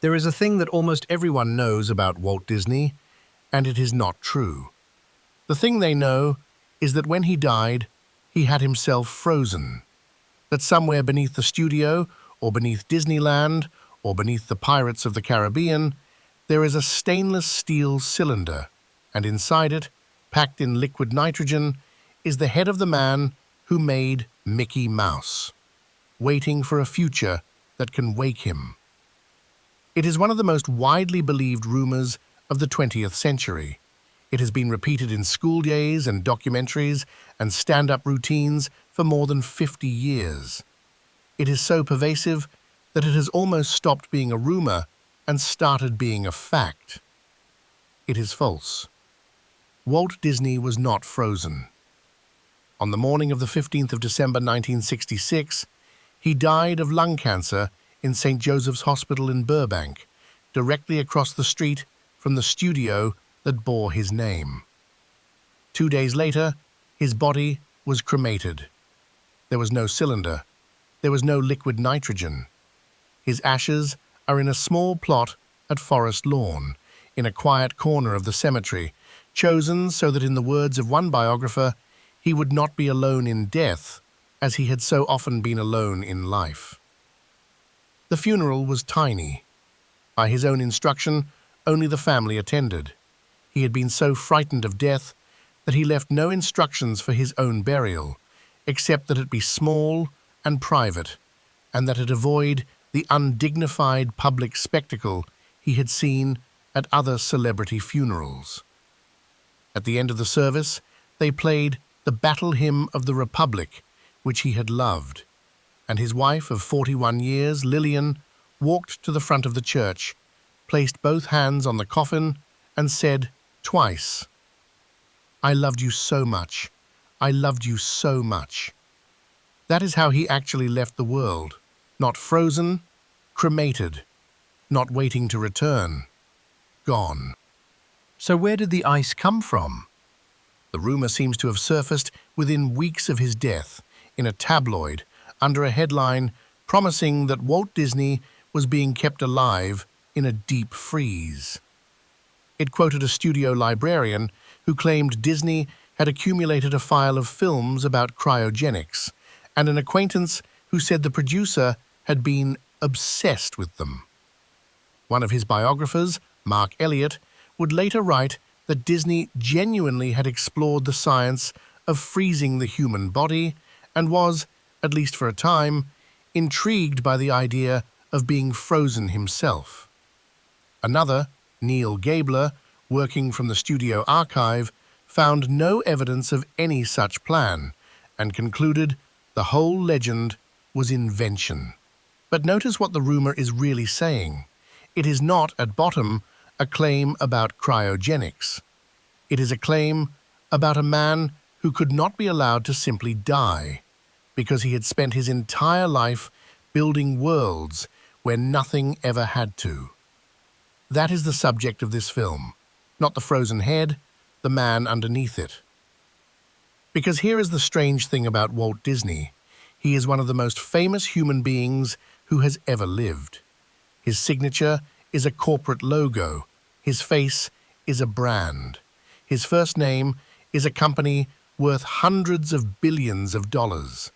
There is a thing that almost everyone knows about Walt Disney, and it is not true. The thing they know is that when he died, he had himself frozen. That somewhere beneath the studio, or beneath Disneyland, or beneath the Pirates of the Caribbean, there is a stainless steel cylinder, and inside it, packed in liquid nitrogen, is the head of the man who made Mickey Mouse, waiting for a future that can wake him. It is one of the most widely believed rumors of the 20th century. It has been repeated in school days and documentaries and stand-up routines for more than 50 years. It is so pervasive that it has almost stopped being a rumor and started being a fact. It is false. Walt Disney was not frozen. On the morning of the 15th of December 1966, he died of lung cancer in St. Joseph's Hospital in Burbank, directly across the street from the studio that bore his name. 2 days later, his body was cremated. There was no cylinder. There was no liquid nitrogen. His ashes are in a small plot at Forest Lawn, in a quiet corner of the cemetery, chosen so that, in the words of one biographer, he would not be alone in death, as he had so often been alone in life. The funeral was tiny. By his own instruction, only the family attended. He had been so frightened of death that he left no instructions for his own burial, except that it be small and private, and that it avoid the undignified public spectacle he had seen at other celebrity funerals. At the end of the service, they played the Battle Hymn of the Republic, which he had loved, and his wife of 41 years, Lillian, walked to the front of the church, placed both hands on the coffin, and said twice, "I loved you so much. I loved you so much." That is how he actually left the world. Not frozen, cremated. Not waiting to return. Gone. So where did the ice come from? The rumor seems to have surfaced within weeks of his death, in a tabloid, under a headline promising that Walt Disney was being kept alive in a deep freeze. It quoted a studio librarian who claimed Disney had accumulated a file of films about cryogenics, and an acquaintance who said the producer had been obsessed with them. One of his biographers, Mark Elliott, would later write that Disney genuinely had explored the science of freezing the human body and was, at least for a time, intrigued by the idea of being frozen himself. Another, Neil Gabler, working from the studio archive, found no evidence of any such plan and concluded the whole legend was invention. But notice what the rumor is really saying. It is not, at bottom, a claim about cryogenics. It is a claim about a man who could not be allowed to simply die, because he had spent his entire life building worlds where nothing ever had to. That is the subject of this film, not the frozen head, the man underneath it. Because here is the strange thing about Walt Disney. He is one of the most famous human beings who has ever lived. His signature is a corporate logo. His face is a brand. His first name is a company worth hundreds of billions of dollars.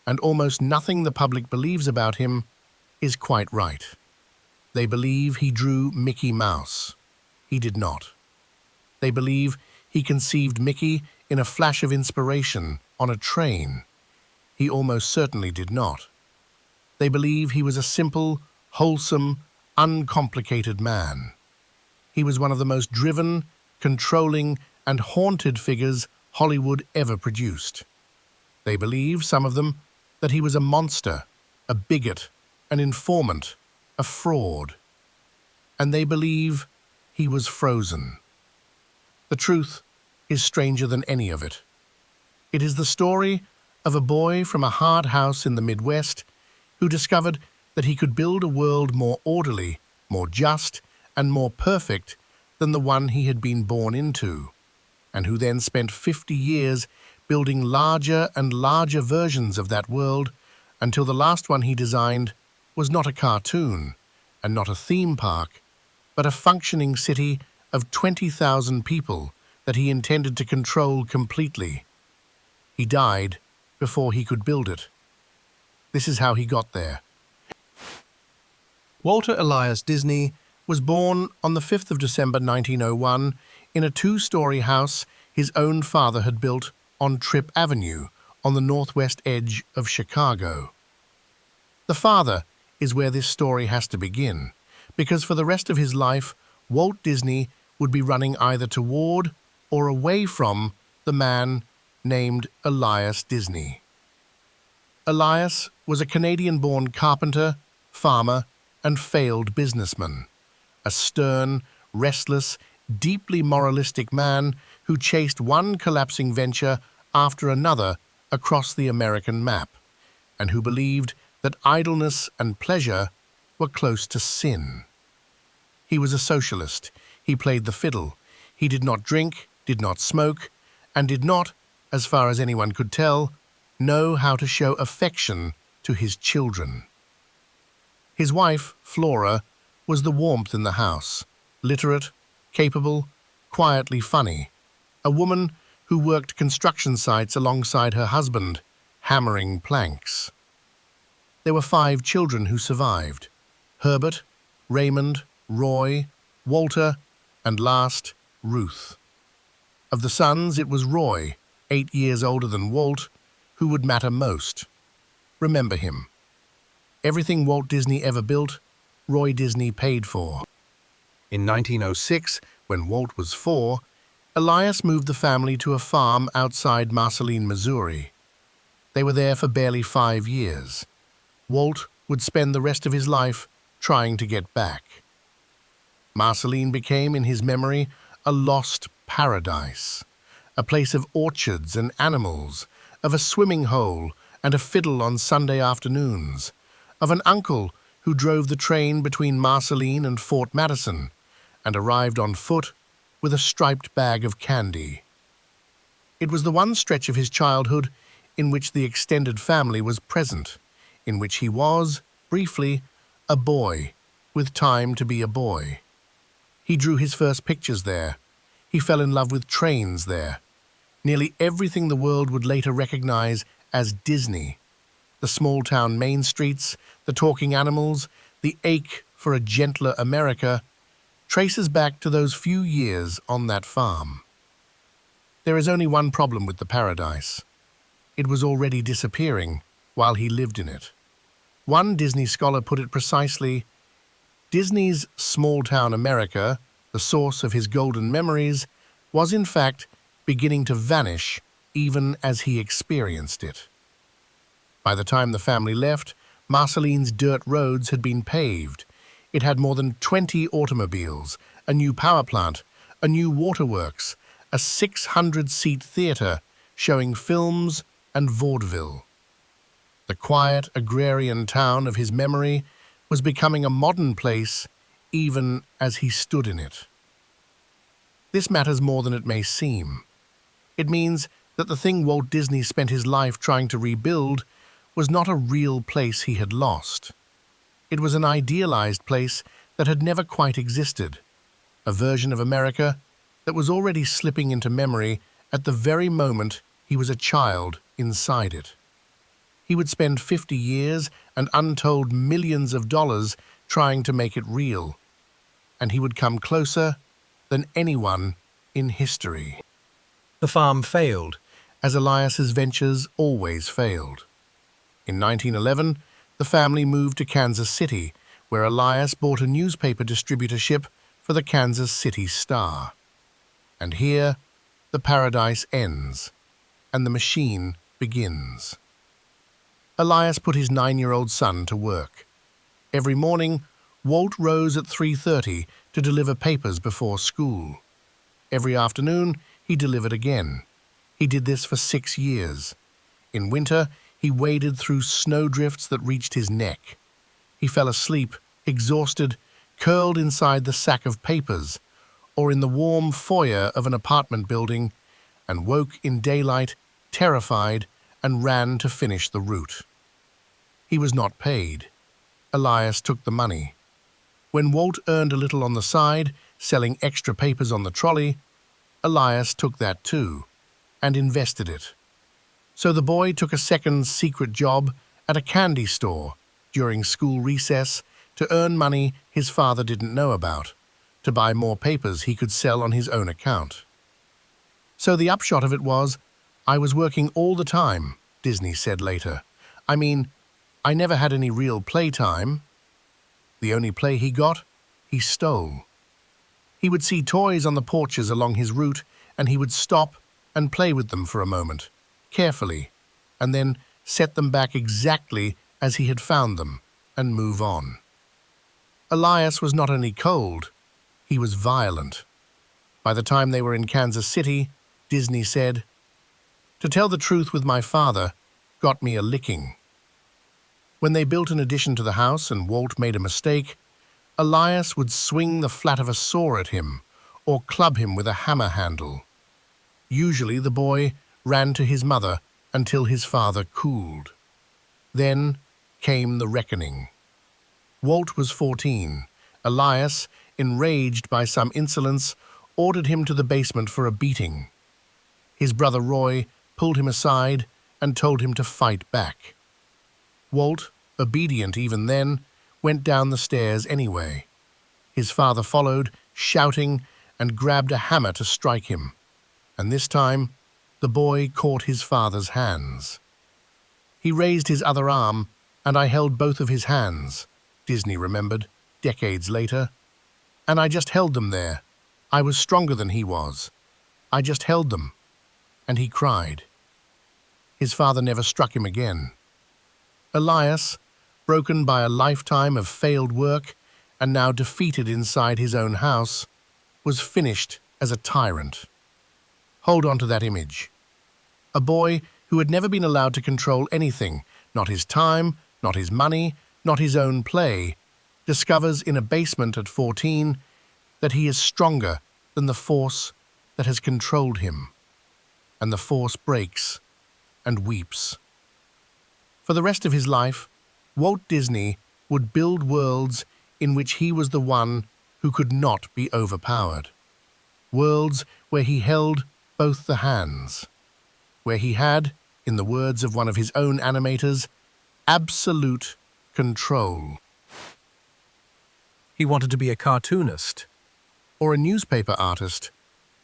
And almost nothing the public believes about him is quite right. They believe he drew Mickey Mouse. He did not. They believe he conceived Mickey in a flash of inspiration on a train. He almost certainly did not. They believe he was a simple, wholesome, uncomplicated man. He was one of the most driven, controlling, and haunted figures Hollywood ever produced. They believe, some of them, that he was a monster, a bigot, an informant, a fraud. And they believe he was frozen. The truth is stranger than any of it. It is the story of a boy from a hard house in the Midwest who discovered that he could build a world more orderly, more just, and more perfect than the one he had been born into, and who then spent 50 years building larger and larger versions of that world until the last one he designed was not a cartoon, and not a theme park, but a functioning city of 20,000 people that he intended to control completely. He died before he could build it. This is how he got there. Walter Elias Disney was born on the 5th of December 1901 in a two-story house his own father had built on Tripp Avenue on the northwest edge of Chicago. The father is where this story has to begin, because for the rest of his life, Walt Disney would be running either toward or away from the man named Elias Disney. Elias was a Canadian-born carpenter, farmer, and failed businessman, a stern, restless, deeply moralistic man who chased one collapsing venture after another across the American map, and who believed that idleness and pleasure were close to sin. He was a socialist. He played the fiddle. He did not drink, did not smoke, and did not, as far as anyone could tell, know how to show affection to his children. His wife, Flora, was the warmth in the house, literate, capable, quietly funny, a woman who worked construction sites alongside her husband, hammering planks. There were 5 children who survived: Herbert, Raymond, Roy, Walter, and last, Ruth. Of the sons, it was Roy, 8 years older than Walt, who would matter most. Remember him. Everything Walt Disney ever built, Roy Disney paid for. In 1906, when Walt was 4, Elias moved the family to a farm outside Marceline, Missouri. They were there for barely 5 years. Walt would spend the rest of his life trying to get back. Marceline became, in his memory, a lost paradise, a place of orchards and animals, of a swimming hole and a fiddle on Sunday afternoons, of an uncle who drove the train between Marceline and Fort Madison and arrived on foot with a striped bag of candy. It was the one stretch of his childhood in which the extended family was present, in which he was, briefly, a boy with time to be a boy. He drew his first pictures there. He fell in love with trains there. Nearly everything the world would later recognize as Disney, the small-town main streets, the talking animals, the ache for a gentler America, traces back to those few years on that farm. There is only one problem with the paradise. It was already disappearing while he lived in it. One Disney scholar put it precisely: Disney's small-town America, the source of his golden memories, was in fact beginning to vanish even as he experienced it. By the time the family left, Marceline's dirt roads had been paved. It had more than 20 automobiles, a new power plant, a new waterworks, a 600-seat theater showing films and vaudeville. The quiet agrarian town of his memory was becoming a modern place even as he stood in it. This matters more than it may seem. It means that the thing Walt Disney spent his life trying to rebuild was not a real place he had lost. It was an idealized place that had never quite existed, a version of America that was already slipping into memory at the very moment he was a child inside it. He would spend 50 years and untold millions of dollars trying to make it real, and he would come closer than anyone in history. The farm failed, as Elias's ventures always failed. In 1911, the family moved to Kansas City, where Elias bought a newspaper distributorship for the Kansas City Star. And here, the paradise ends, and the machine begins. Elias put his 9-year-old son to work. Every morning, Walt rose at 3:30 to deliver papers before school. Every afternoon, he delivered again. He did this for 6 years. In winter, he waded through snowdrifts that reached his neck. He fell asleep, exhausted, curled inside the sack of papers, or in the warm foyer of an apartment building, and woke in daylight, terrified, and ran to finish the route. He was not paid. Elias took the money. When Walt earned a little on the side, selling extra papers on the trolley, Elias took that too, and invested it. So the boy took a second secret job at a candy store during school recess to earn money his father didn't know about, to buy more papers he could sell on his own account. So the upshot of it was, I was working all the time, Disney said later. I mean, I never had any real playtime. The only play he got, he stole. He would see toys on the porches along his route, and he would stop and play with them for a moment, carefully, and then set them back exactly as he had found them, and move on. Elias was not only cold, he was violent. By the time they were in Kansas City, Disney said, "To tell the truth with my father got me a licking." When they built an addition to the house and Walt made a mistake, Elias would swing the flat of a saw at him or club him with a hammer handle. Usually the boy ran to his mother until his father cooled. Then came the reckoning. Walt was 14. Elias, enraged by some insolence, ordered him to the basement for a beating. His brother Roy pulled him aside and told him to fight back. Walt, obedient even then, went down the stairs anyway. His father followed, shouting, and grabbed a hammer to strike him. And this time, the boy caught his father's hands. He raised his other arm, and I held both of his hands, Disney remembered, decades later. And I just held them there. I was stronger than he was. I just held them. And he cried. His father never struck him again. Elias, broken by a lifetime of failed work and now defeated inside his own house, was finished as a tyrant. Hold on to that image. A boy who had never been allowed to control anything, not his time, not his money, not his own play, discovers in a basement at 14 that he is stronger than the force that has controlled him. And the force breaks and weeps. For the rest of his life, Walt Disney would build worlds in which he was the one who could not be overpowered. Worlds where he held both the hands, where he had, in the words of one of his own animators, absolute control. He wanted to be a cartoonist, Or a newspaper artist,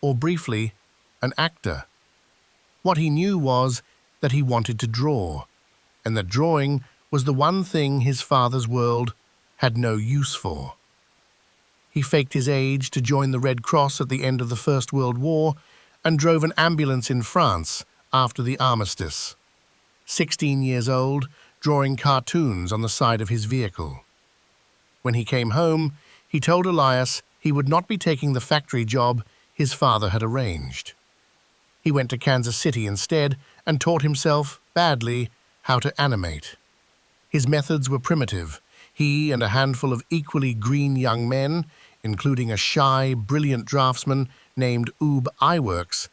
or briefly, an actor. What he knew was that he wanted to draw, and that drawing was the one thing his father's world had no use for. He faked his age to join the Red Cross at the end of the First World War and drove an ambulance in France after the armistice. 16 years old, drawing cartoons on the side of his vehicle. When he came home, he told Elias he would not be taking the factory job his father had arranged. He went to Kansas City instead and taught himself, badly, how to animate. His methods were primitive. He and a handful of equally green young men, including a shy, brilliant draftsman named Oob Iwerks,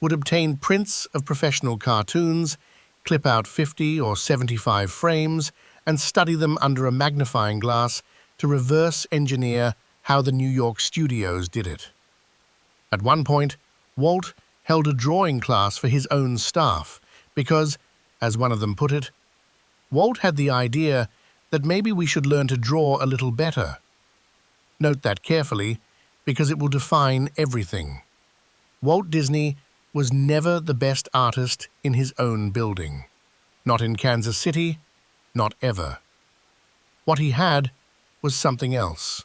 would obtain prints of professional cartoons, clip out 50 or 75 frames, and study them under a magnifying glass to reverse engineer how the New York studios did it. At one point, Walt held a drawing class for his own staff because, as one of them put it, Walt had the idea that maybe we should learn to draw a little better. Note that carefully, because it will define everything. Walt Disney was never the best artist in his own building. Not in Kansas City, not ever. What he had was something else.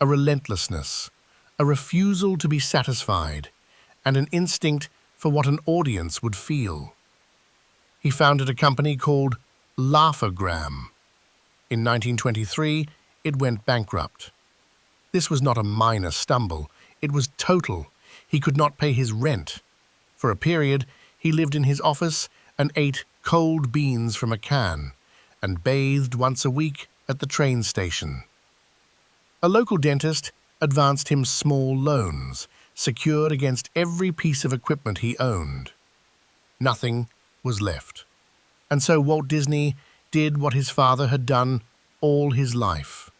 A relentlessness, a refusal to be satisfied, and an instinct for what an audience would feel. He founded a company called Laugh-O-Gram. In 1923, it went bankrupt. This was not a minor stumble. It was total. He could not pay his rent. For a period, he lived in his office and ate cold beans from a can and bathed once a week at the train station. A local dentist advanced him small loans, secured against every piece of equipment he owned. Nothing was left. And so Walt Disney did what his father had done all his life.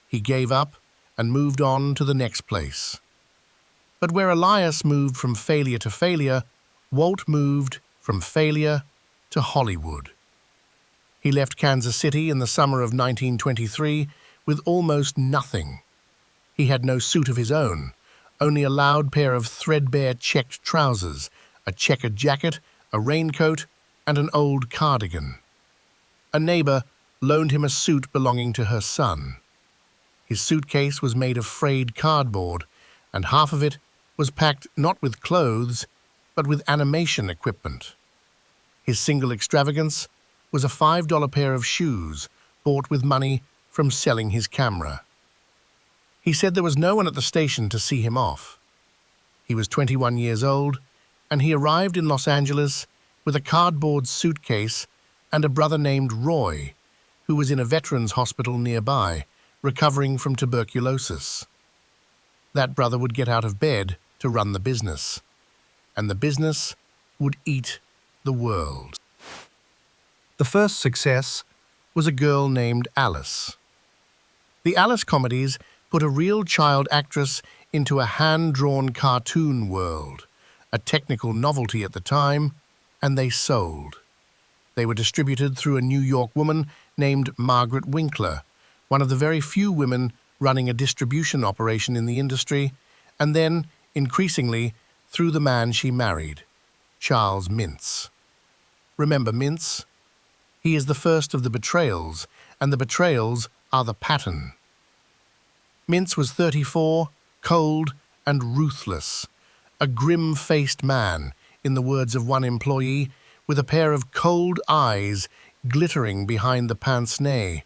He gave up and moved on to the next place. But where Elias moved from failure to failure, Walt moved from failure to Hollywood. He left Kansas City in the summer of 1923 with almost nothing. He had no suit of his own, only a loud pair of threadbare checked trousers, a checkered jacket, a raincoat, and an old cardigan. A neighbor loaned him a suit belonging to her son. His suitcase was made of frayed cardboard, and half of it was packed not with clothes, but with animation equipment. His single extravagance was a $5 pair of shoes bought with money from selling his camera. He said there was no one at the station to see him off. He was 21 years old, and he arrived in Los Angeles with a cardboard suitcase and a brother named Roy, who was in a veterans hospital nearby, recovering from tuberculosis. That brother would get out of bed to run the business, and the business would eat the world. The first success was a girl named Alice. The Alice comedies put a real child actress into a hand-drawn cartoon world, a technical novelty at the time, and they sold. They were distributed through a New York woman named Margaret Winkler, one of the very few women running a distribution operation in the industry, and then, increasingly, through the man she married, Charles Mintz. Remember Mintz? He is the first of the betrayals, and the betrayals are the pattern. Mintz was 34, cold, and ruthless, a grim-faced man, in the words of one employee, with a pair of cold eyes glittering behind the pince-nez,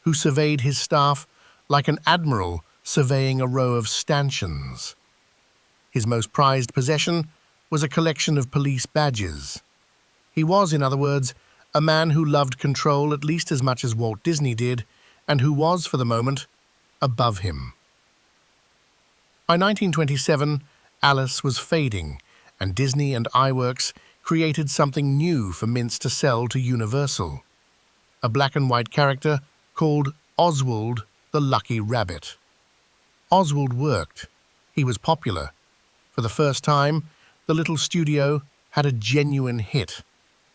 who surveyed his staff like an admiral surveying a row of stanchions. His most prized possession was a collection of police badges. He was, in other words, a man who loved control at least as much as Walt Disney did, and who was, for the moment, above him. By 1927, Alice was fading, and Disney and iWorks created something new for Mintz to sell to Universal, a black-and-white character called Oswald the Lucky Rabbit. Oswald worked. He was popular. For the first time, the little studio had a genuine hit,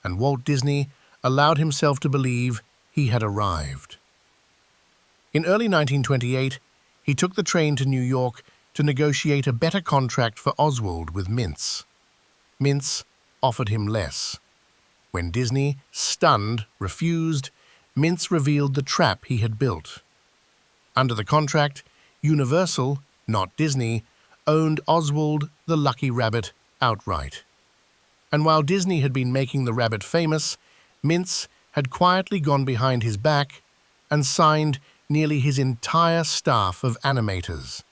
and Walt Disney allowed himself to believe he had arrived. In early 1928, he took the train to New York to negotiate a better contract for Oswald with Mintz. Mintz offered him less. When Disney, stunned, refused, Mintz revealed the trap he had built. Under the contract, Universal, not Disney, owned Oswald the Lucky Rabbit outright. And while Disney had been making the rabbit famous, Mintz had quietly gone behind his back and signed nearly his entire staff of animators.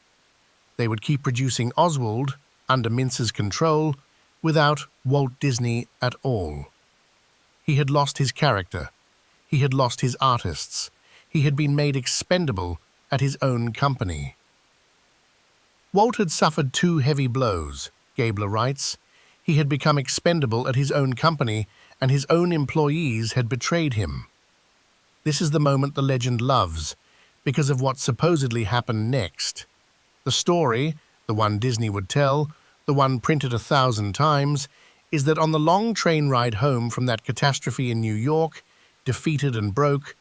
They would keep producing Oswald, under Mintz's control, without Walt Disney at all. He had lost his character. He had lost his artists. He had been made expendable at his own company. Walt had suffered 2 heavy blows, Gabler writes. He had become expendable at his own company, and his own employees had betrayed him. This is the moment the legend loves, because of what supposedly happened next. The story, the one Disney would tell, the one printed 1,000 times, is that on the long train ride home from that catastrophe in New York, defeated and broke,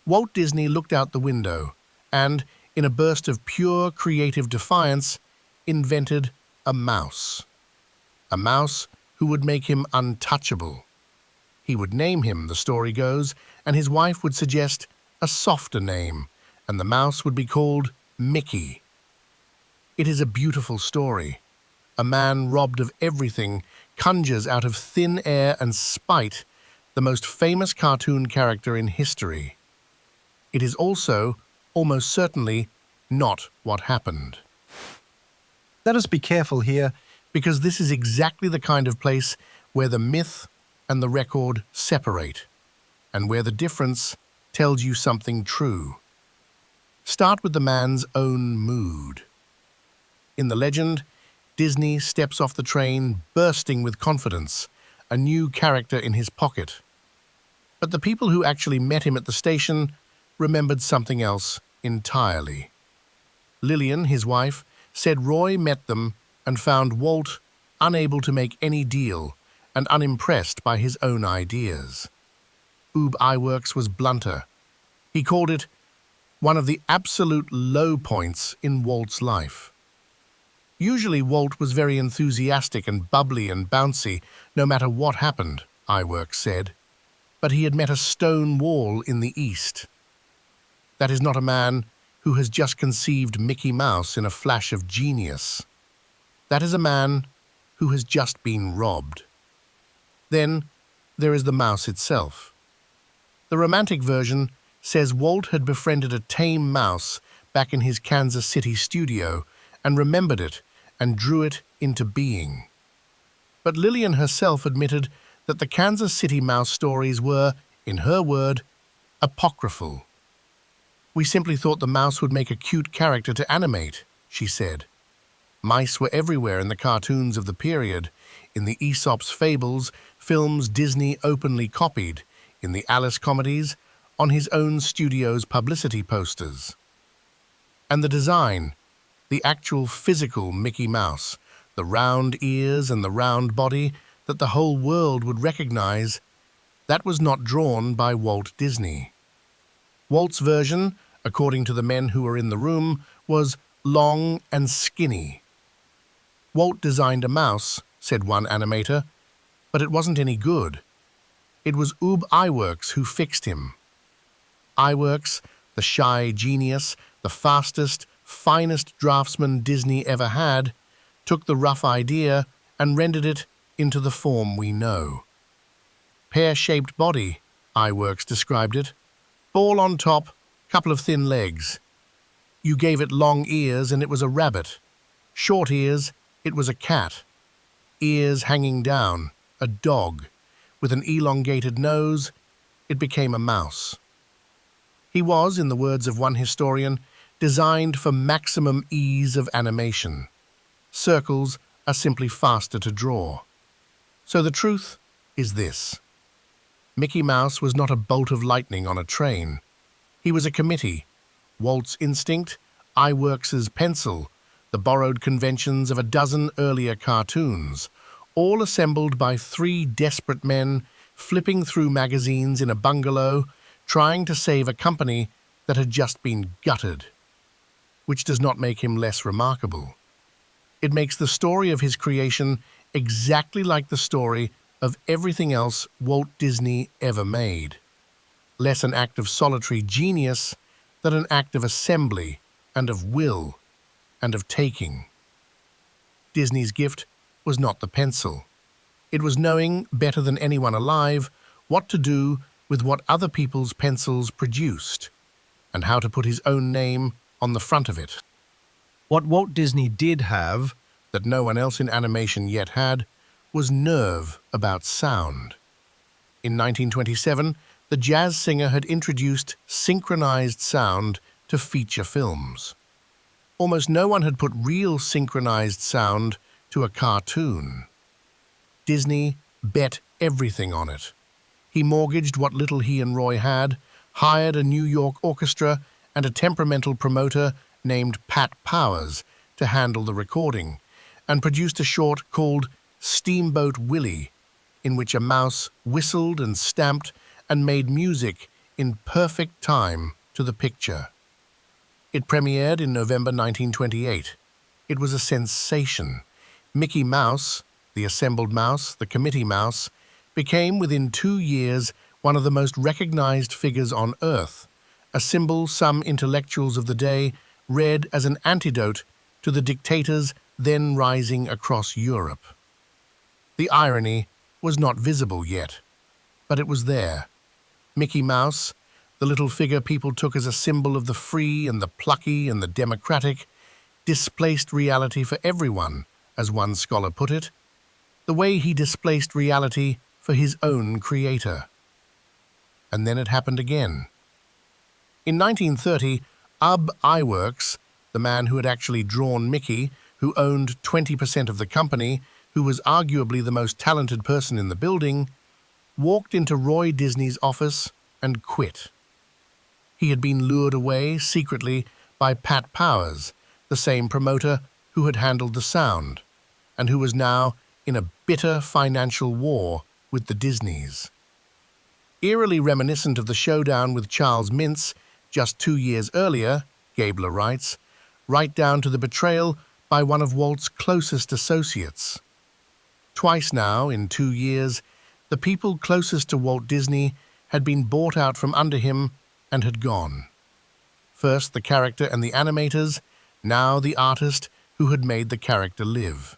Walt Disney looked out the window and, in a burst of pure creative defiance, invented a mouse. A mouse who would make him untouchable. He would name him, the story goes, and his wife would suggest a softer name, and the mouse would be called Mickey. It is a beautiful story. A man robbed of everything conjures out of thin air and spite the most famous cartoon character in history. It is also, almost certainly, not what happened. Let us be careful here, because this is exactly the kind of place where the myth and the record separate, and where the difference tells you something true. Start with the man's own mood. In the legend, Disney steps off the train bursting with confidence, a new character in his pocket. But the people who actually met him at the station remembered something else entirely. Lillian, his wife, said Roy met them and found Walt unable to make any deal and unimpressed by his own ideas. Ub Iwerks was blunter. He called it one of the absolute low points in Walt's life. Usually Walt was very enthusiastic and bubbly and bouncy, no matter what happened, Iwerks said. But he had met a stone wall in the East. That is not a man who has just conceived Mickey Mouse in a flash of genius. That is a man who has just been robbed. Then there is the mouse itself. The romantic version says Walt had befriended a tame mouse back in his Kansas City studio and remembered it and drew it into being. But Lillian herself admitted that the Kansas City mouse stories were, in her word, apocryphal. "We simply thought the mouse would make a cute character to animate," she said. Mice were everywhere in the cartoons of the period, in the Aesop's fables, films Disney openly copied, in the Alice comedies, on his own studio's publicity posters. And the design, the actual physical Mickey Mouse, the round ears and the round body that the whole world would recognize, that was not drawn by Walt Disney. Walt's version, according to the men who were in the room, was long and skinny. "Walt designed a mouse," said one animator, "but it wasn't any good. It was Ub Iwerks who fixed him." Iwerks, the shy genius, the fastest, finest draftsman Disney ever had, took the rough idea and rendered it into the form we know. "Pear-shaped body," Iwerks described it. "Ball on top, couple of thin legs. You gave it long ears and it was a rabbit. Short ears, it was a cat. Ears hanging down, a dog. With an elongated nose, it became a mouse." He was, in the words of one historian, designed for maximum ease of animation. Circles are simply faster to draw. So the truth is this. Mickey Mouse was not a bolt of lightning on a train. He was a committee. Walt's instinct, Iwerks's pencil, the borrowed conventions of a dozen earlier cartoons, all assembled by three desperate men flipping through magazines in a bungalow, trying to save a company that had just been gutted. Which does not make him less remarkable. It makes the story of his creation exactly like the story of everything else Walt Disney ever made. Less an act of solitary genius than an act of assembly and of will and of taking. Disney's gift was not the pencil. It was knowing, better than anyone alive, what to do with what other people's pencils produced, and how to put his own name on the front of it. What Walt Disney did have, that no one else in animation yet had, was nerve about sound. In 1927, the jazz singer had introduced synchronized sound to feature films. Almost no one had put real synchronized sound to a cartoon. Disney bet everything on it. He mortgaged what little he and Roy had, hired a New York orchestra and a temperamental promoter named Pat Powers to handle the recording, and produced a short called Steamboat Willie, in which a mouse whistled and stamped and made music in perfect time to the picture. It premiered in November 1928. It was a sensation. Mickey Mouse, the assembled mouse, the committee mouse, became within 2 years one of the most recognized figures on Earth, a symbol some intellectuals of the day read as an antidote to the dictators then rising across Europe. The irony was not visible yet, but it was there. Mickey Mouse, the little figure people took as a symbol of the free and the plucky and the democratic, displaced reality for everyone, as one scholar put it, the way he displaced reality for his own creator. And then it happened again. In 1930, Ub Iwerks, the man who had actually drawn Mickey, who owned 20% of the company, who was arguably the most talented person in the building, walked into Roy Disney's office and quit. He had been lured away secretly by Pat Powers, the same promoter who had handled the sound, and who was now in a bitter financial war with the Disneys. Eerily reminiscent of the showdown with Charles Mintz just 2 years earlier, Gabler writes, right down to the betrayal by one of Walt's closest associates. Twice now, in 2 years, the people closest to Walt Disney had been bought out from under him and had gone. First the character and the animators, now the artist who had made the character live.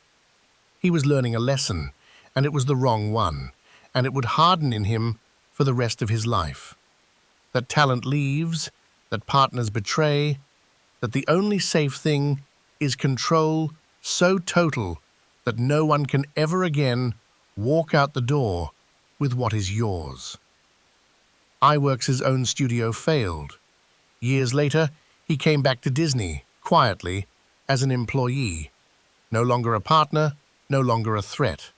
He was learning a lesson, and it was the wrong one, and it would harden in him for the rest of his life. That talent leaves, that partners betray, that the only safe thing is control so total that no one can ever again walk out the door with what is yours. iWorks' own studio failed. Years later, he came back to Disney, quietly, as an employee. No longer a partner, no longer a threat.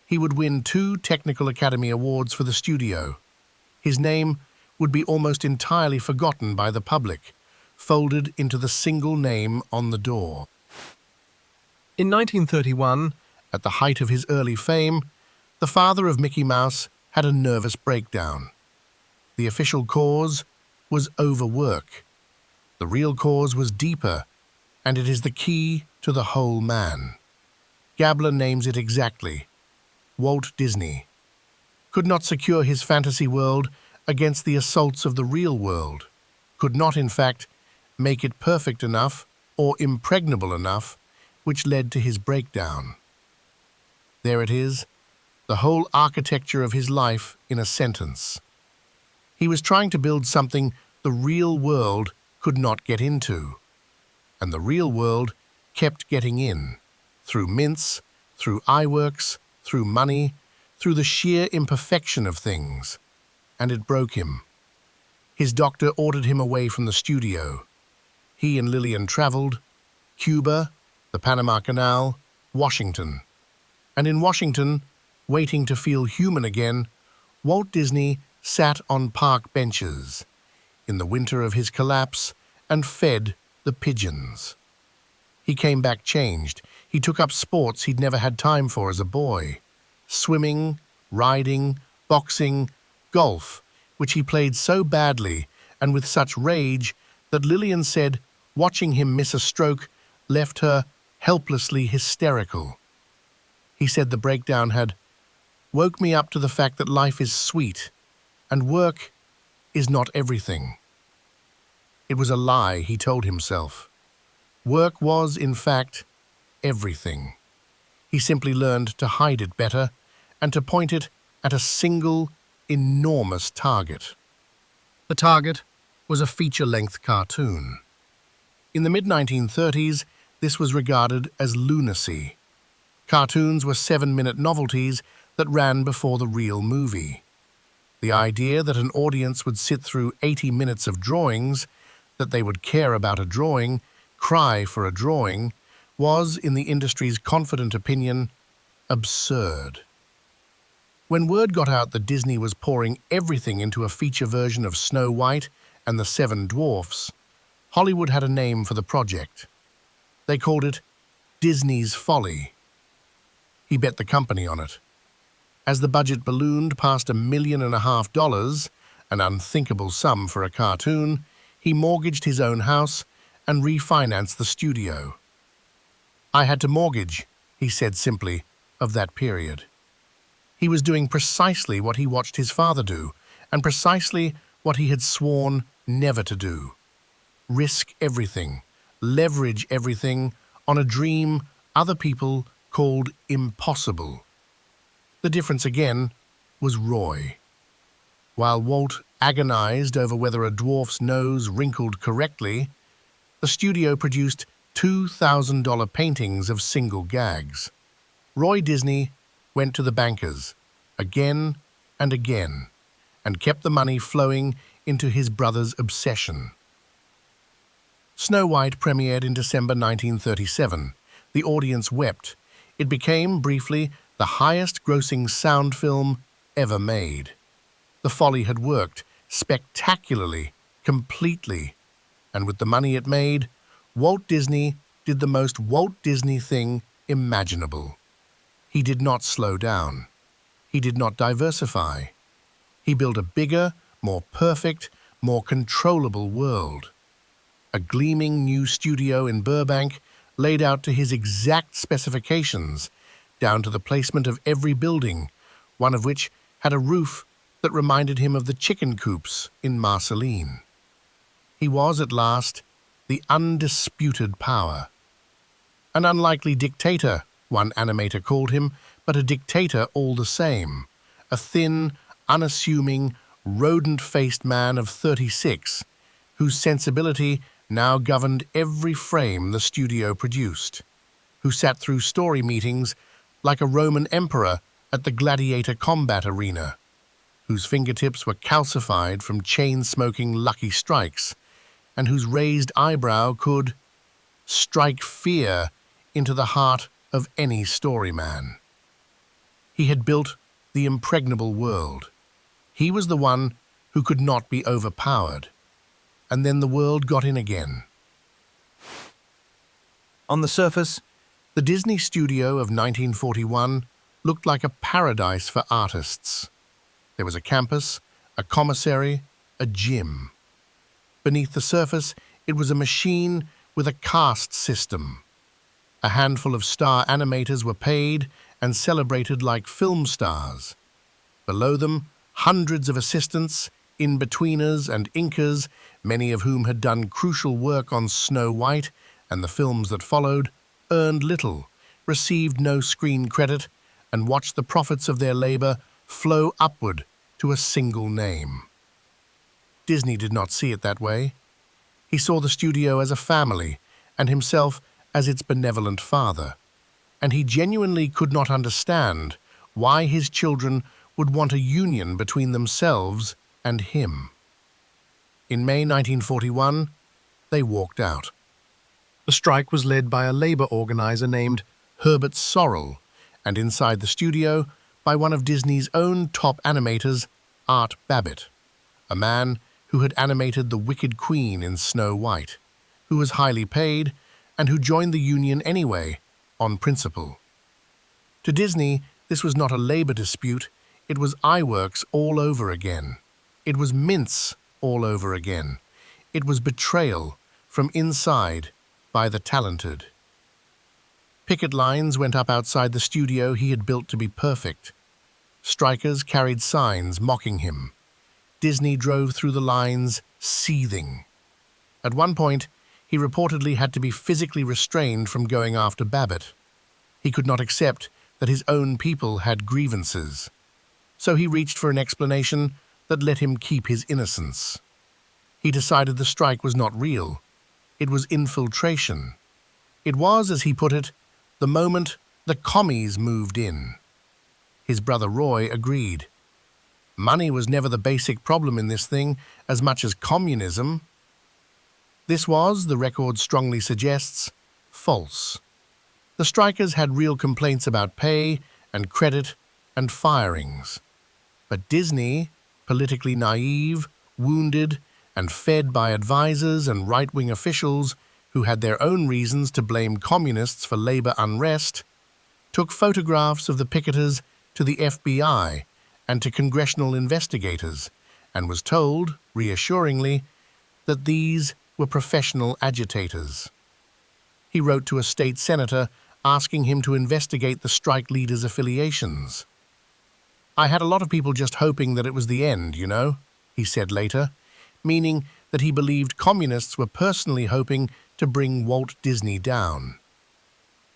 He would win 2 Technical Academy Awards for the studio. His name would be almost entirely forgotten by the public, folded into the single name on the door. In 1931, at the height of his early fame, the father of Mickey Mouse had a nervous breakdown. The official cause was overwork. The real cause was deeper, and it is the key to the whole man. Gabler names it exactly. Walt Disney could not secure his fantasy world against the assaults of the real world, could not, in fact, make it perfect enough or impregnable enough, which led to his breakdown. There it is, the whole architecture of his life in a sentence. He was trying to build something the real world could not get into, and the real world kept getting in, through Mintz, through iWorks, through money, through the sheer imperfection of things, and it broke him. His doctor ordered him away from the studio. He and Lillian traveled, Cuba, the Panama Canal, Washington. And in Washington, waiting to feel human again, Walt Disney sat on park benches in the winter of his collapse and fed the pigeons. He came back changed. He took up sports he'd never had time for as a boy. Swimming, riding, boxing, golf, which he played so badly and with such rage that Lillian said watching him miss a stroke left her helplessly hysterical. He said the breakdown had woke me up to the fact that life is sweet and work is not everything. It was a lie, he told himself. Work was, in fact, everything. He simply learned to hide it better and to point it at a single, enormous target. The target was a feature-length cartoon. In the mid-1930s, this was regarded as lunacy. Cartoons were 7-minute novelties that ran before the real movie. The idea that an audience would sit through 80 minutes of drawings, that they would care about a drawing, cry for a drawing, was, in the industry's confident opinion, absurd. When word got out that Disney was pouring everything into a feature version of Snow White and the Seven Dwarfs, Hollywood had a name for the project. They called it Disney's Folly. He bet the company on it. As the budget ballooned past $1.5 million, an unthinkable sum for a cartoon, he mortgaged his own house and refinanced the studio. I had to mortgage, he said simply, of that period. He was doing precisely what he watched his father do, and precisely what he had sworn never to do. Risk everything, leverage everything on a dream other people called impossible. The difference again was Roy. While Walt agonized over whether a dwarf's nose wrinkled correctly, the studio produced $2,000 paintings of single gags. Roy Disney went to the bankers again and again and kept the money flowing into his brother's obsession. Snow White premiered in December 1937. The audience wept. It became, briefly, the highest-grossing sound film ever made. The Folly had worked spectacularly completely, and with the money it made, Walt Disney did the most Walt Disney thing imaginable. He did not slow down. He did not diversify. He built a bigger, more perfect, more controllable world. A gleaming new studio in Burbank laid out to his exact specifications, down to the placement of every building, one of which had a roof that reminded him of the chicken coops in Marceline. He was, at last, the undisputed power. An unlikely dictator, one animator called him, but a dictator all the same. A thin, unassuming, rodent-faced man of 36, whose sensibility now governed every frame the studio produced, who sat through story meetings like a Roman emperor at the gladiator combat arena, whose fingertips were calcified from chain-smoking Lucky Strikes, and whose raised eyebrow could strike fear into the heart of any storyman. He had built the impregnable world. He was the one who could not be overpowered. And then the world got in again. On the surface, The Disney studio of 1941 looked like a paradise for artists. There was a campus, a commissary, a gym. Beneath the surface, it was a machine with a caste system. A handful of star animators were paid and celebrated like film stars. Below them, hundreds of assistants, in-betweeners and inkers, many of whom had done crucial work on Snow White and the films that followed, earned little, received no screen credit, and watched the profits of their labor flow upward to a single name. Disney did not see it that way. He saw the studio as a family and himself as its benevolent father, and he genuinely could not understand why his children would want a union between themselves and him. In May 1941, they walked out. the strike was led by a labor organizer named Herbert Sorrell, and inside the studio by one of Disney's own top animators, Art Babbitt, a man who had animated the Wicked Queen in Snow White, who was highly paid and who joined the union anyway, on principle. To Disney, this was not a labor dispute, it was iWorks all over again. It was mince all over again. It was betrayal from inside by the talented. Picket lines went up outside the studio he had built to be perfect. Strikers carried signs mocking him. Disney drove through the lines, seething. At one point, he reportedly had to be physically restrained from going after Babbitt. He could not accept that his own people had grievances. So he reached for an explanation that let him keep his innocence. He decided the strike was not real. It was infiltration. It was, as he put it, the moment the commies moved in. His brother Roy agreed. Money was never the basic problem in this thing as much as communism. This was, the record strongly suggests, false. The strikers had real complaints about pay and credit and firings. But Disney, politically naive, wounded, and fed by advisors and right-wing officials who had their own reasons to blame communists for labor unrest, took photographs of the picketers to the FBI and to congressional investigators, and was told, reassuringly, that these were professional agitators. He wrote to a state senator asking him to investigate the strike leaders' affiliations. "I had a lot of people just hoping that it was the end, you know," he said later, meaning that he believed communists were personally hoping to bring Walt Disney down.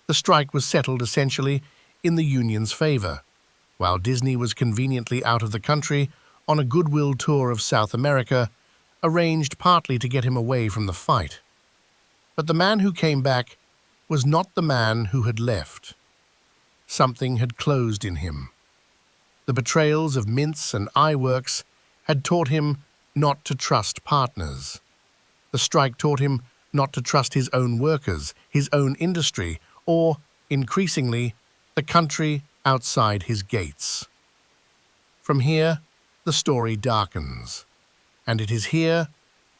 The strike was settled essentially in the union's favor, while Disney was conveniently out of the country on a goodwill tour of South America, arranged partly to get him away from the fight. But the man who came back was not the man who had left. Something had closed in him. The betrayals of Mintz and iWorks had taught him not to trust partners. The strike taught him not to trust his own workers, his own industry, or, increasingly, the country outside his gates. From here, the story darkens, and it is here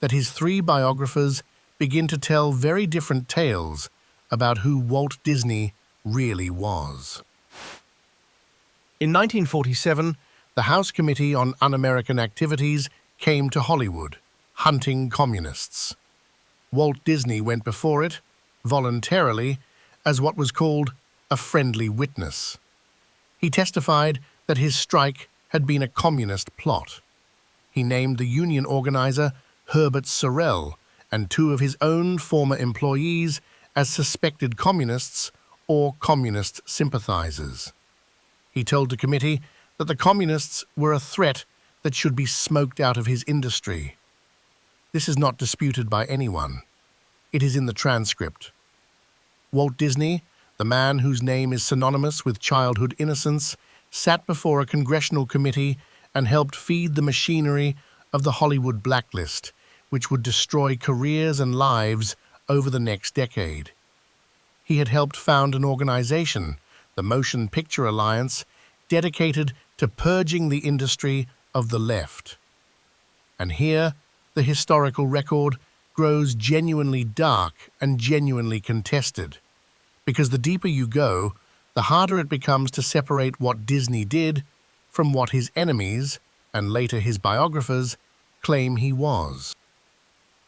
that his three biographers begin to tell very different tales about who Walt Disney really was. In 1947, the House Committee on Un-American Activities came to Hollywood, hunting communists. Walt Disney went before it, voluntarily, as what was called a friendly witness. He testified that his strike had been a communist plot. He named the union organizer Herbert Sorrell and two of his own former employees as suspected communists or communist sympathizers. He told the committee that the communists were a threat that should be smoked out of his industry. This is not disputed by anyone. It is in the transcript. Walt Disney, the man whose name is synonymous with childhood innocence, sat before a congressional committee and helped feed the machinery of the Hollywood blacklist, which would destroy careers and lives over the next decade. He had helped found an organization, the Motion Picture Alliance, dedicated to purging the industry of the left. And here, the historical record grows genuinely dark and genuinely contested, because the deeper you go, the harder it becomes to separate what Disney did from what his enemies, and later his biographers, claim he was.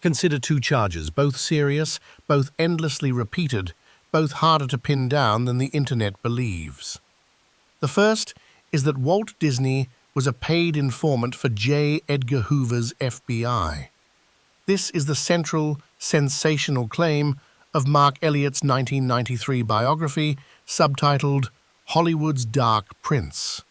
Consider two charges, both serious, both endlessly repeated, both harder to pin down than the internet believes. The first is that Walt Disney was a paid informant for J. Edgar Hoover's FBI. This is the central, sensational claim of Mark Elliott's 1993 biography, subtitled Hollywood's Dark Prince.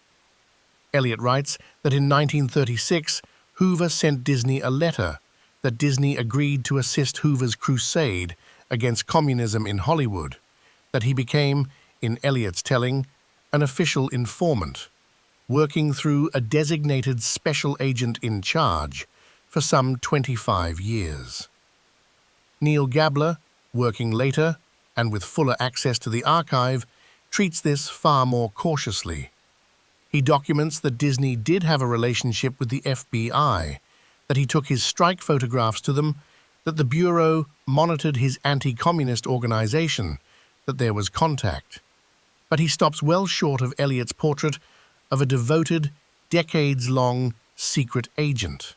Elliott writes that in 1936, Hoover sent Disney a letter that Disney agreed to assist Hoover's crusade against communism in Hollywood, that he became, in Elliott's telling, an official informant, working through a designated special agent in charge for some 25 years. Neil Gabler, working later and with fuller access to the archive, treats this far more cautiously. He documents that Disney did have a relationship with the FBI, that he took his strike photographs to them, that the Bureau monitored his anti-communist organization, that there was contact. But he stops well short of Elliott's portrait of a devoted, decades-long secret agent.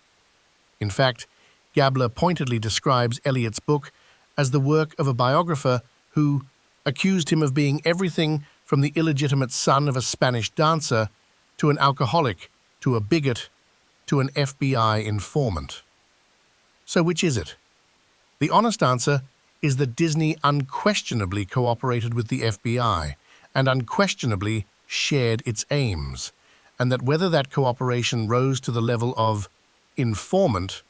In fact, Gabler pointedly describes Elliott's book as the work of a biographer who accused him of being everything from the illegitimate son of a Spanish dancer to an alcoholic, to a bigot, to an FBI informant. So which is it? The honest answer is that Disney unquestionably cooperated with the FBI and unquestionably shared its aims, and that whether that cooperation rose to the level of informant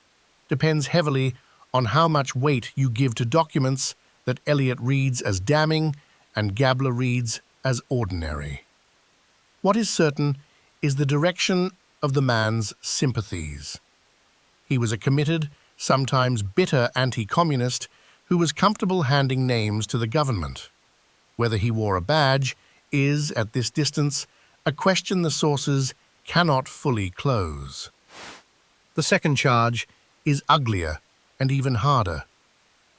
depends heavily on how much weight you give to documents that Elliott reads as damning and Gabler reads as ordinary. What is certain is the direction of the man's sympathies. He was a committed, sometimes bitter anti-communist who was comfortable handing names to the government. Whether he wore a badge is, at this distance, a question the sources cannot fully close. The second charge is uglier and even harder.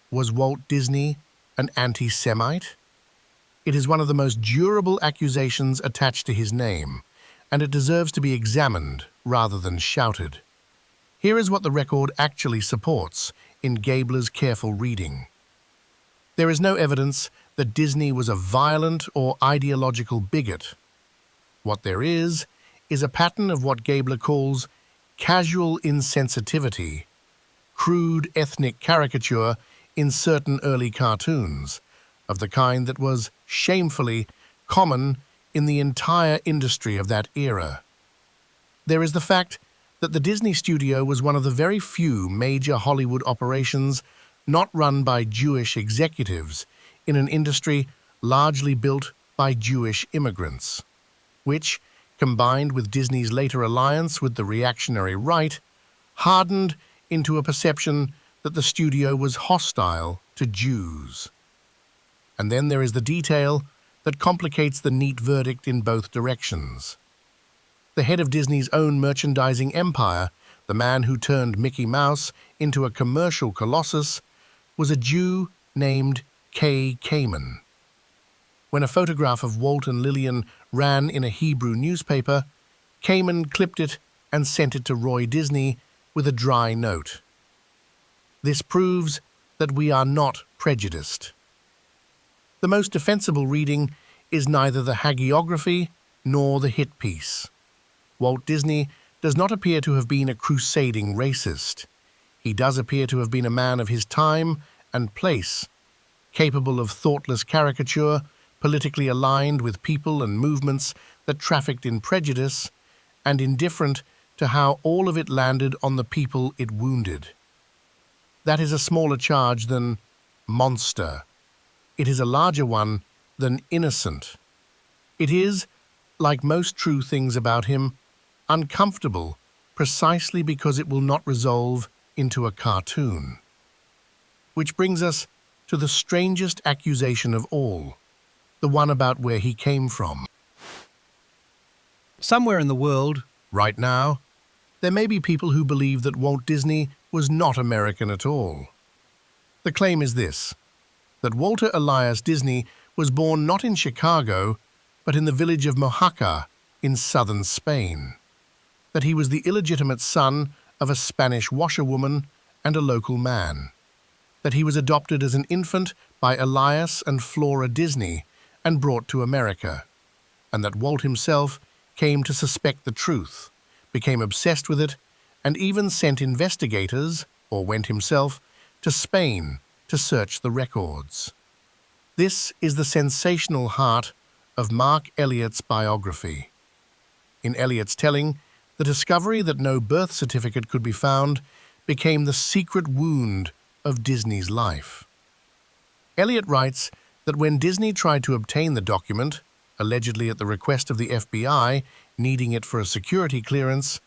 Was Walt Disney an anti-Semite? It is one of the most durable accusations attached to his name, and it deserves to be examined rather than shouted. Here is what the record actually supports in Gabler's careful reading. There is no evidence that Disney was a violent or ideological bigot. What there is a pattern of what Gabler calls casual insensitivity, crude ethnic caricature in certain early cartoons, of the kind that was shamefully common in the entire industry of that era. There is the fact that the Disney studio was one of the very few major Hollywood operations not run by Jewish executives in an industry largely built by Jewish immigrants, which, combined with Disney's later alliance with the reactionary right, hardened into a perception that the studio was hostile to Jews. And then there is the detail that complicates the neat verdict in both directions. The head of Disney's own merchandising empire the man who turned Mickey Mouse into a commercial colossus, was a Jew named K. Kamen. When a photograph of Walt and Lillian ran in a Hebrew newspaper, Kamen clipped it and sent it to Roy Disney with a dry note. This proves that we are not prejudiced. The most defensible reading is neither the hagiography nor the hit piece. Walt Disney does not appear to have been a crusading racist. He does appear to have been a man of his time and place, capable of thoughtless caricature, politically aligned with people and movements that trafficked in prejudice, and indifferent to how all of it landed on the people it wounded. That is a smaller charge than monster. It is a larger one than innocent. It is, like most true things about him, uncomfortable precisely because it will not resolve into a cartoon. Which brings us to the strangest accusation of all, the one about where he came from. Somewhere in the world, Right now, there may be people who believe that Walt Disney was not American at all. The claim is this, that Walter Elias Disney was born not in Chicago, but in the village of Mojaca in southern Spain. That he was the illegitimate son of a Spanish washerwoman and a local man. That he was adopted as an infant by Elias and Flora Disney and brought to America. And that Walt himself came to suspect the truth, became obsessed with it, and even sent investigators, or went himself, to Spain to search the records. This is the sensational heart of Mark Elliott's biography. In Elliott's telling, the discovery that no birth certificate could be found became the secret wound of Disney's life. Elliott writes that when Disney tried to obtain the document, allegedly at the request of the FBI, needing it for a security clearance,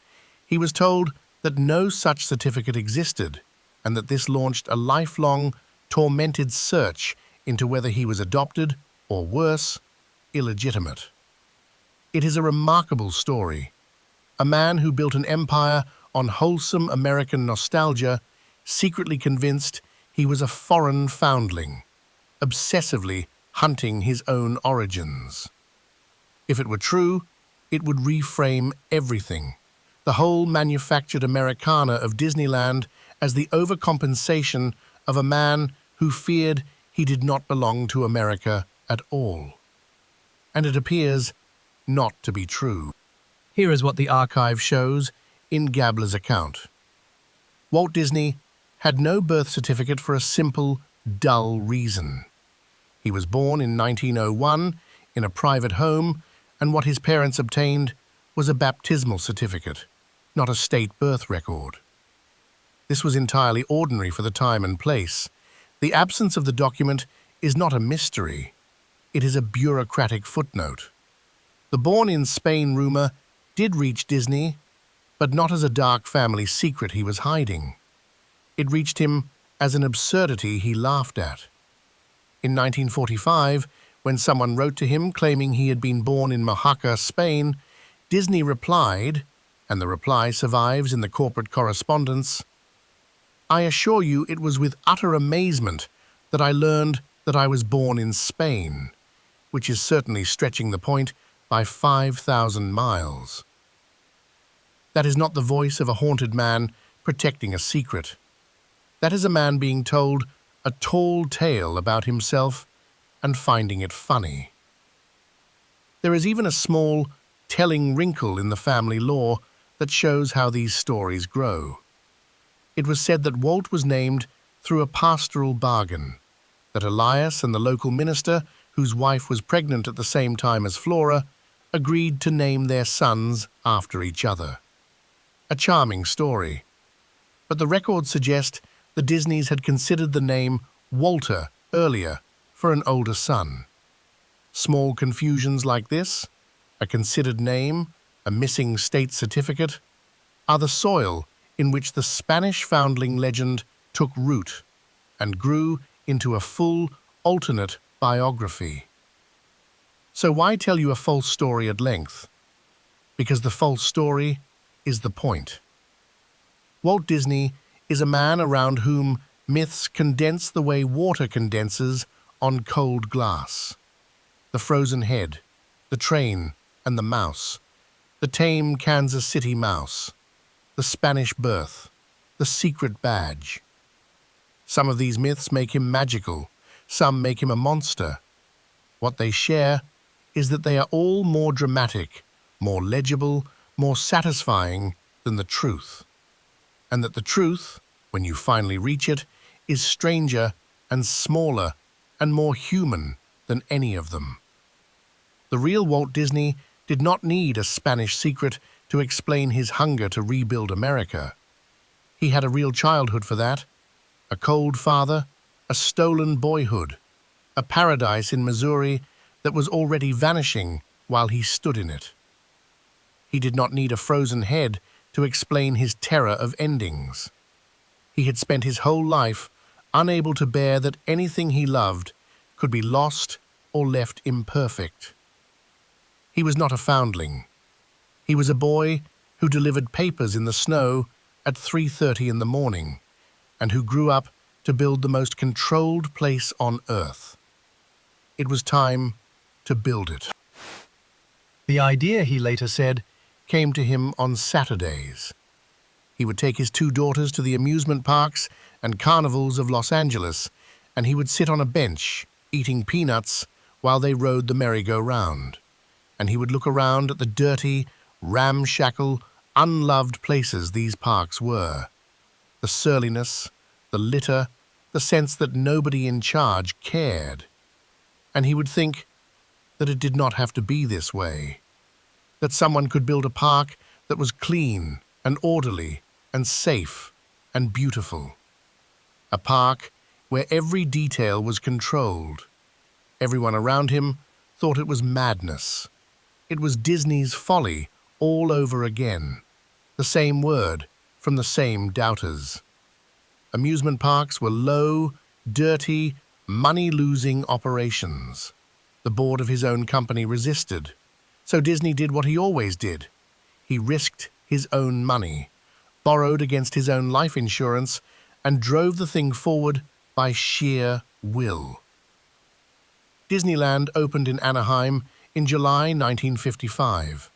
he was told that no such certificate existed, and that this launched a lifelong, tormented search into whether he was adopted, or worse, illegitimate. It is a remarkable story. A man who built an empire on wholesome American nostalgia, secretly convinced he was a foreign foundling, obsessively hunting his own origins. If it were true, it would reframe everything, the whole manufactured Americana of Disneyland, as the overcompensation of a man who feared he did not belong to America at all. And it appears not to be true. Here is what the archive shows in Gabler's account. Walt Disney had no birth certificate for a simple, dull reason. He was born in 1901 in a private home, and what his parents obtained was a baptismal certificate, not a state birth record. This was entirely ordinary for the time and place. The absence of the document is not a mystery. It is a bureaucratic footnote. The born in Spain rumor did reach Disney, but not as a dark family secret he was hiding. It reached him as an absurdity he laughed at. In 1945, when someone wrote to him claiming he had been born in Mojaca, Spain, Disney replied, and the reply survives in the corporate correspondence, "I assure you it was with utter amazement that I learned that I was born in Spain," which is certainly stretching the point by 5,000 miles. That is not the voice of a haunted man protecting a secret. That is a man being told a tall tale about himself and finding it funny. There is even a small, telling wrinkle in the family lore that shows how these stories grow. It was said that Walt was named through a pastoral bargain, that Elias and the local minister, whose wife was pregnant at the same time as Flora, agreed to name their sons after each other. A charming story. But the records suggest the Disneys had considered the name Walter earlier for an older son. Small confusions like this, a considered name, a missing state certificate, are the soil in which the Spanish foundling legend took root and grew into a full, alternate biography. So why tell you a false story at length? Because the false story is the point. Walt Disney is a man around whom myths condense the way water condenses on cold glass. The frozen head, the train and the mouse, the tame Kansas City mouse, the Spanish birth, the secret badge. Some of these myths make him magical, some make him a monster. What they share is that they are all more dramatic, more legible, more satisfying than the truth. And that the truth, when you finally reach it, is stranger and smaller and more human than any of them. The real Walt Disney did not need a Spanish secret to explain his hunger to rebuild America. He had a real childhood for that, a cold father, a stolen boyhood, a paradise in Missouri that was already vanishing while he stood in it. He did not need a frozen head to explain his terror of endings. He had spent his whole life unable to bear that anything he loved could be lost or left imperfect. He was not a foundling. He was a boy who delivered papers in the snow at 3:30 in the morning and who grew up to build the most controlled place on earth. It was time to build it. The idea, he later said, came to him on Saturdays. He would take his 2 daughters to the amusement parks and carnivals of Los Angeles, and he would sit on a bench, eating peanuts, while they rode the merry-go-round. And he would look around at the dirty, ramshackle, unloved places these parks were. The surliness, the litter, the sense that nobody in charge cared. And he would think that it did not have to be this way. That someone could build a park that was clean and orderly and safe and beautiful. A park where every detail was controlled. Everyone around him thought it was madness. It was Disney's Folly all over again. The same word from the same doubters. Amusement parks were low, dirty, money-losing operations. The board of his own company resisted. So Disney did what he always did. He risked his own money, borrowed against his own life insurance, and drove the thing forward by sheer will. Disneyland opened in Anaheim in July 1955.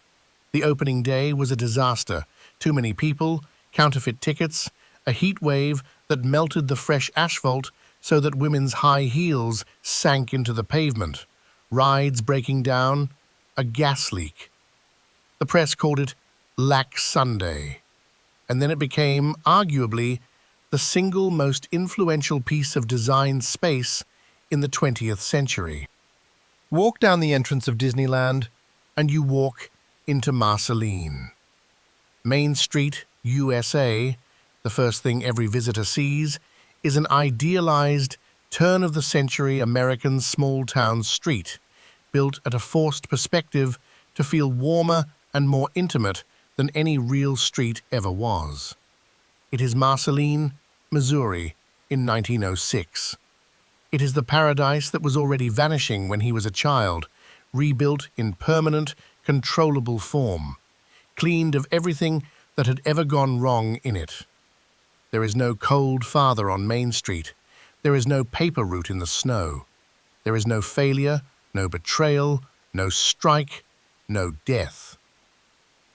The opening day was a disaster. Too many people, counterfeit tickets, a heat wave that melted the fresh asphalt so that women's high heels sank into the pavement, rides breaking down, a gas leak. The press called it Lax Sunday, and then it became, arguably, the single most influential piece of design space in the 20th century. Walk down the entrance of Disneyland, and you walk into Marceline. Main Street, USA, the first thing every visitor sees, is an idealized, turn-of-the-century American small-town street, built at a forced perspective to feel warmer and more intimate than any real street ever was. It is Marceline, Missouri, in 1906. It is the paradise that was already vanishing when he was a child, rebuilt in permanent, controllable form, cleaned of everything that had ever gone wrong in it. There is no cold father on Main Street. There is no paper route in the snow. There is no failure, no betrayal, no strike, no death.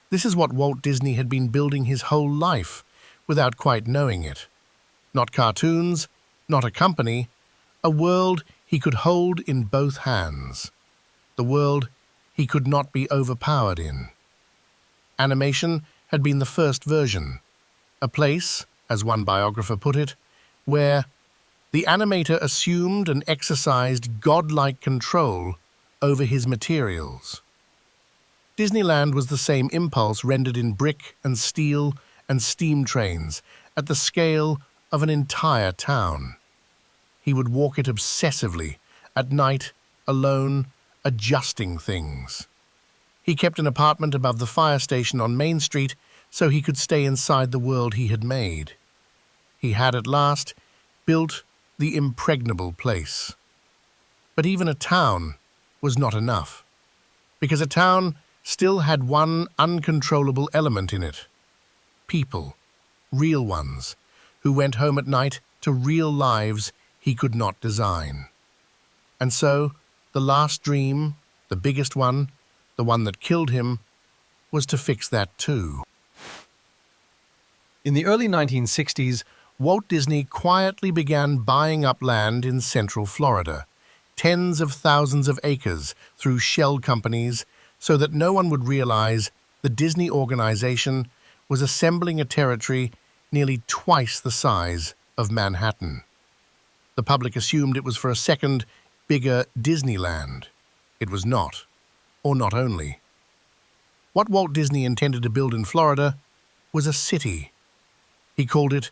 This is what Walt Disney had been building his whole life, without quite knowing it. Not cartoons, not a company, a world he could hold in both hands. The world he could not be overpowered in. Animation had been the first version, a place, as one biographer put it, where the animator assumed and exercised godlike control over his materials. Disneyland was the same impulse rendered in brick and steel and steam trains at the scale of an entire town. He would walk it obsessively, at night, alone, adjusting things. He kept an apartment above the fire station on Main Street so he could stay inside the world he had made. He had at last built the impregnable place. But even a town was not enough, because a town still had one uncontrollable element in it: people, real ones, who went home at night to real lives he could not design. And so, the last dream, the biggest one, the one that killed him, was to fix that too. In the early 1960s, Walt Disney quietly began buying up land in central Florida, tens of thousands of acres through shell companies, so that no one would realize the Disney organization was assembling a territory nearly twice the size of Manhattan. The public assumed it was for a second, bigger Disneyland. It was not, or not only. What Walt Disney intended to build in Florida was a city. He called it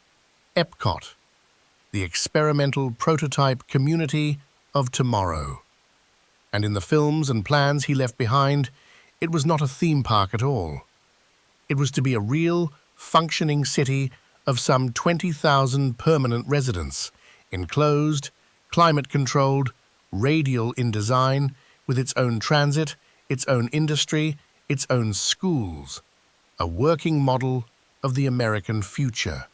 EPCOT, the Experimental Prototype Community of Tomorrow. And in the films and plans he left behind, it was not a theme park at all. It was to be a real, functioning city of some 20,000 permanent residents, enclosed, climate-controlled, radial in design, with its own transit, its own industry, its own schools, a working model of the American future.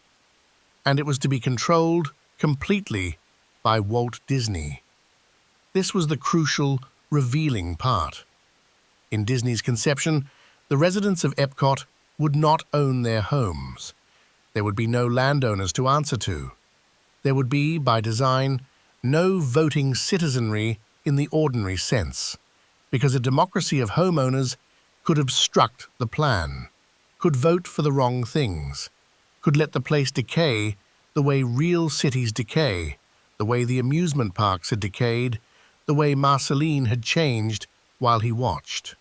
And it was to be controlled completely by Walt Disney. This was the crucial, revealing part. In Disney's conception, the residents of EPCOT would not own their homes. There would be no landowners to answer to. There would be, by design, no voting citizenry in the ordinary sense, because a democracy of homeowners could obstruct the plan, could vote for the wrong things, could let the place decay the way real cities decay, the way the amusement parks had decayed, the way Marceline had changed while he watched.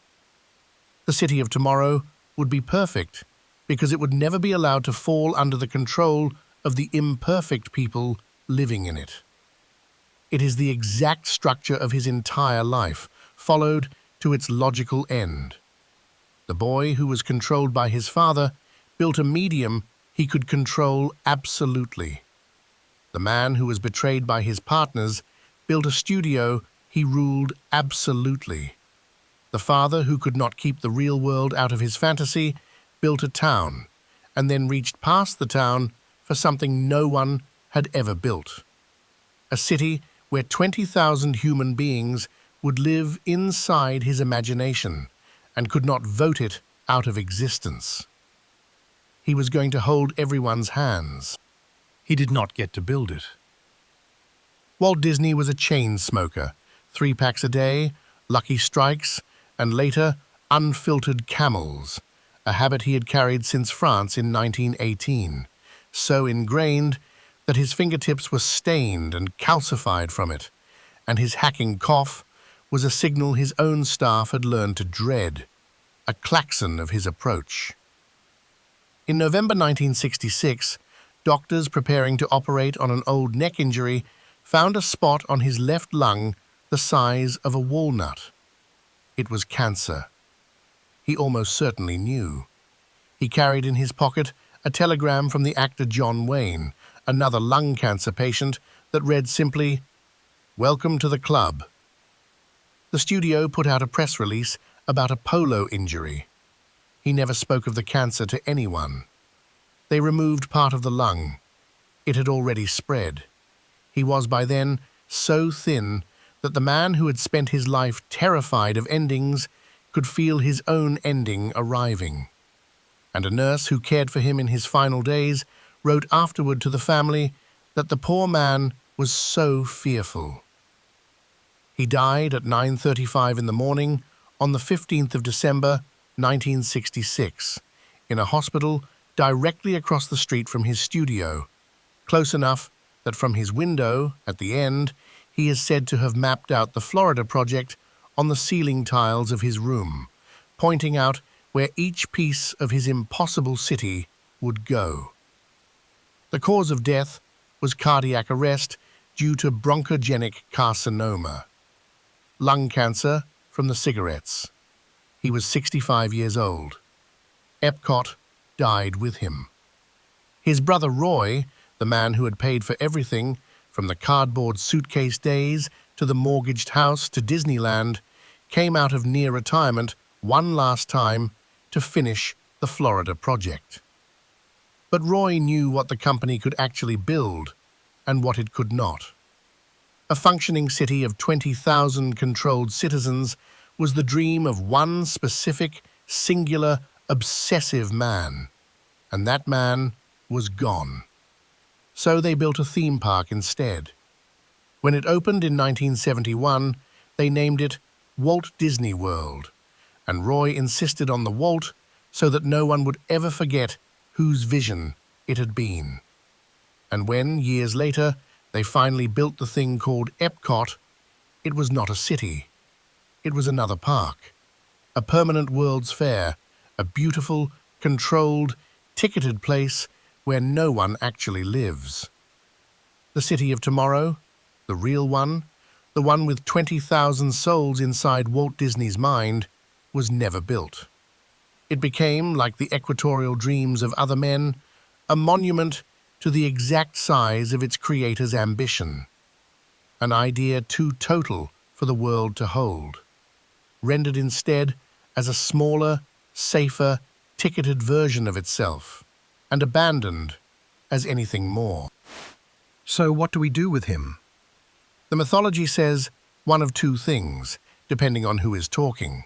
The city of tomorrow would be perfect because it would never be allowed to fall under the control of the imperfect people living in it. It is the exact structure of his entire life, followed to its logical end. The boy who was controlled by his father built a medium he could control absolutely. The man who was betrayed by his partners built a studio he ruled absolutely. The father who could not keep the real world out of his fantasy built a town, and then reached past the town for something no one had ever built. A city where 20,000 human beings would live inside his imagination and could not vote it out of existence. He was going to hold everyone's hands. He did not get to build it. Walt Disney was a chain smoker, 3 packs a day, Lucky Strikes, and later unfiltered Camels, a habit he had carried since France in 1918, so ingrained that his fingertips were stained and calcified from it, and his hacking cough was a signal his own staff had learned to dread, a klaxon of his approach. In November 1966, doctors preparing to operate on an old neck injury found a spot on his left lung the size of a walnut. It was cancer. He almost certainly knew. He carried in his pocket a telegram from the actor John Wayne, another lung cancer patient, that read simply, "Welcome to the club." The studio put out a press release about a polo injury. He never spoke of the cancer to anyone. They removed part of the lung. It had already spread. He was by then so thin that the man who had spent his life terrified of endings could feel his own ending arriving. And a nurse who cared for him in his final days wrote afterward to the family that the poor man was so fearful. He died at 9:35 in the morning on the 15th of December, 1966, in a hospital directly across the street from his studio, close enough that from his window, at the end, he is said to have mapped out the Florida project on the ceiling tiles of his room, pointing out where each piece of his impossible city would go. The cause of death was cardiac arrest due to bronchogenic carcinoma, lung cancer from the cigarettes. He was 65 years old. EPCOT died with him. His brother Roy, the man who had paid for everything, from the cardboard suitcase days to the mortgaged house to Disneyland, came out of near retirement one last time to finish the Florida project. But Roy knew what the company could actually build and what it could not. A functioning city of 20,000 controlled citizens was the dream of one specific, singular, obsessive man, and that man was gone. So they built a theme park instead. When it opened in 1971, they named it Walt Disney World, and Roy insisted on the Walt so that no one would ever forget whose vision it had been. And when, years later, they finally built the thing called EPCOT, it was not a city. It was another park, a permanent World's Fair, a beautiful, controlled, ticketed place where no one actually lives. The city of tomorrow, the real one, the one with 20,000 souls inside Walt Disney's mind, was never built. It became, like the equatorial dreams of other men, a monument to the exact size of its creator's ambition, an idea too total for the world to hold, rendered instead as a smaller, safer, ticketed version of itself, and abandoned as anything more. So what do we do with him? The mythology says one of two things, depending on who is talking.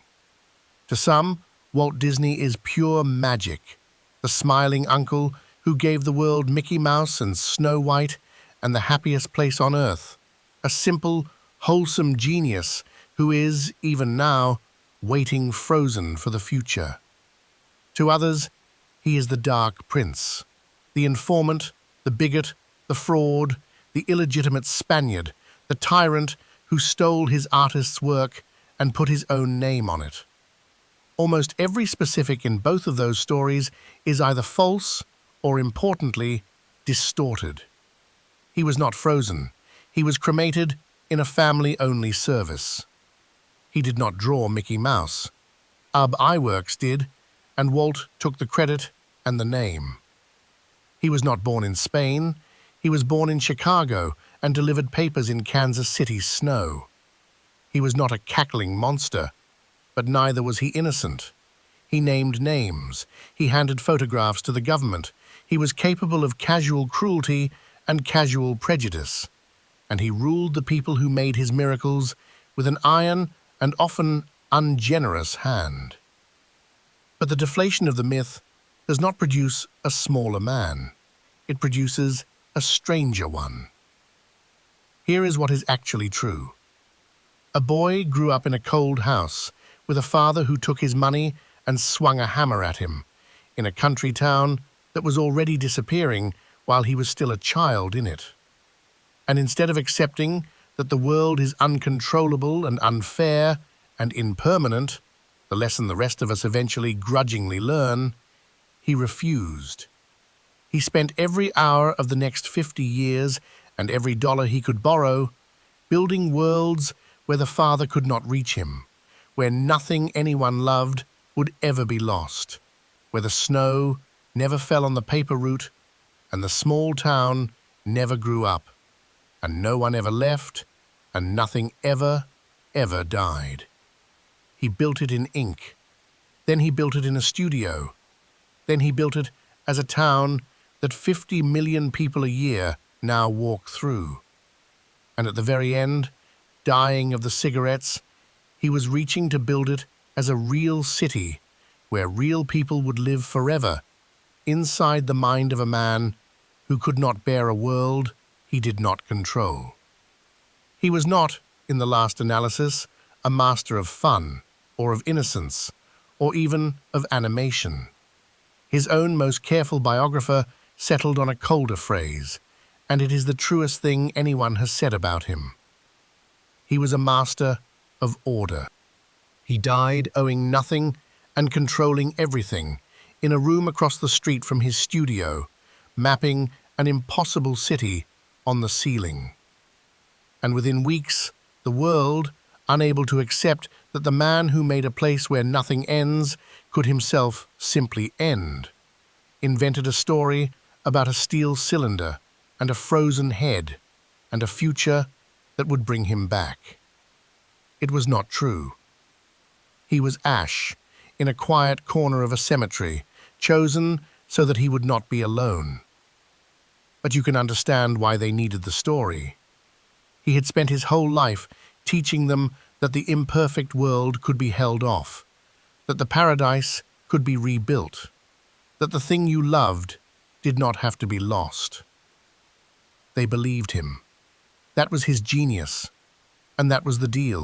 To some, Walt Disney is pure magic, the smiling uncle who gave the world Mickey Mouse and Snow White and the happiest place on earth, a simple, wholesome genius who is, even now, waiting frozen for the future. To others, he is the Dark Prince, the informant, the bigot, the fraud, the illegitimate Spaniard, the tyrant who stole his artist's work and put his own name on it. Almost every specific in both of those stories is either false or, importantly, distorted. He was not frozen. He was cremated in a family-only service. He did not draw Mickey Mouse. Iworks did, and Walt took the credit and the name. He was not born in Spain. He was born in Chicago and delivered papers in Kansas City's snow. He was not a cackling monster, but neither was he innocent. He named names. He handed photographs to the government. He was capable of casual cruelty and casual prejudice, and he ruled the people who made his miracles with an iron and often ungenerous hand. But the deflation of the myth does not produce a smaller man. It produces a stranger one. Here is what is actually true. A boy grew up in a cold house with a father who took his money and swung a hammer at him, in a country town that was already disappearing while he was still a child in it. And instead of accepting that the world is uncontrollable and unfair and impermanent, the lesson the rest of us eventually grudgingly learn, he refused. He spent every hour of the next 50 years and every dollar he could borrow building worlds where the father could not reach him, where nothing anyone loved would ever be lost, where the snow never fell on the paper route and the small town never grew up, and no one ever left, and nothing ever, ever died. He built it in ink. Then he built it in a studio. Then he built it as a town that 50 million people a year now walk through. And at the very end, dying of the cigarettes, he was reaching to build it as a real city where real people would live forever, inside the mind of a man who could not bear a world he did not control. He was not, in the last analysis, a master of fun, or of innocence, or even of animation. His own most careful biographer settled on a colder phrase, and it is the truest thing anyone has said about him. He was a master of order. He died owing nothing and controlling everything in a room across the street from his studio, mapping an impossible city on the ceiling. And within weeks, the world, unable to accept that the man who made a place where nothing ends could himself simply end, invented a story about a steel cylinder and a frozen head and a future that would bring him back. It was not true. He was ash in a quiet corner of a cemetery, chosen so that he would not be alone. But you can understand why they needed the story. He had spent his whole life teaching them that the imperfect world could be held off, that the paradise could be rebuilt, that the thing you loved did not have to be lost. They believed him. That was his genius, and that was the deal.